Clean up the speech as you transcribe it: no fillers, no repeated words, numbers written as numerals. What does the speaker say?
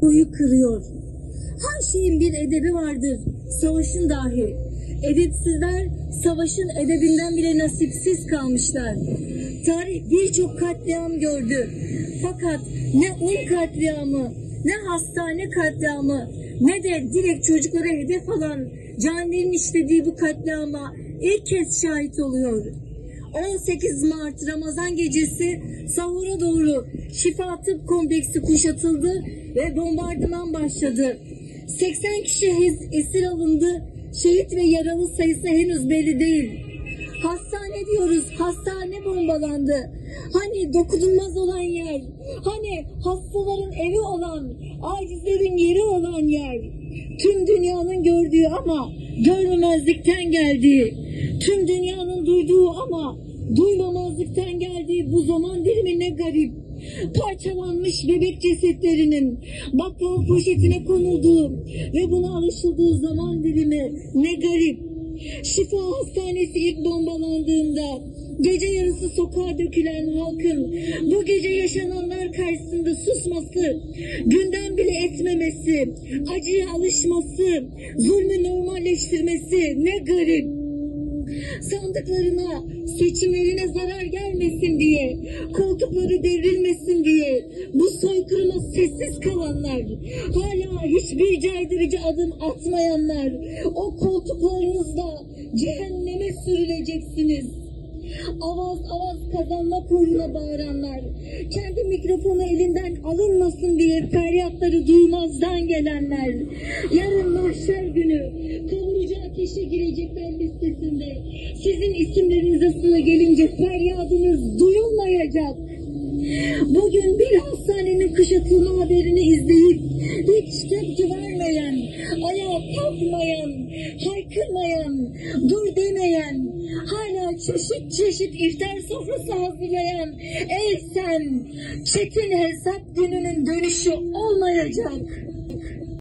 Boyu kırıyor. Her şeyin bir edebi vardır, savaşın dahi. Edepsizler savaşın edebinden bile nasipsiz kalmışlar. Tarih birçok katliam gördü. Fakat ne katliamı, ne hastane katliamı, ne de direkt çocuklara hedef alan canilerin işlediği bu katliama ilk kez şahit oluyor. 18 Mart Ramazan gecesi sahura doğru Şifa Tıp Kompleksi kuşatıldı ve bombardıman başladı. 80 kişi esir alındı. Şehit ve yaralı sayısı henüz belli değil. Hastane diyoruz, hastane bombalandı. Hani dokunulmaz olan yer, hani hastaların evi olan, acizlerin yeri olan yer. Tüm dünyanın gördüğü ama görmemezlikten geldiği, tüm dünyanın duyduğu ama duymamazlıktan geldiği bu zaman dilimi ne garip. Parçalanmış bebek cesetlerinin baklava poşetine konulduğu ve buna alışıldığı zaman dilimi ne garip. Şifa Hastanesi ilk bombalandığında gece yarısı sokağa dökülen halkın bu gece yaşananlar karşısında susması, gündem bile etmemesi, acıya alışması, zulmü normalleştirmesi ne garip. Sandıklarına, seçimlerine zarar gelmesin diye, koltukları devrilmesin diye bu soykırıma sessiz kalanlar, hala hiçbir caydırıcı adım atmayanlar, o koltuklarınızda cehenneme sürüleceksiniz. Avaz avaz kazanmak uğruna bağıranlar, kendi mikrofonu elinden alınmasın diye feryatları duymazdan gelenler, yarın mahşer günü kavurucu ateşe girecekler listesinde sizin isimlerinize sıra gelince feryadınız duyulmayacak. Bugün bir hastanenin kuşatılma haberini izleyip hiç tepki vermeyen, ayağa kalkmayan, haykırmayan, dur demeyen, hala çeşit çeşit iftar sofrası hazırlayan ey sen, çetin hesap gününün dönüşü olmayacak.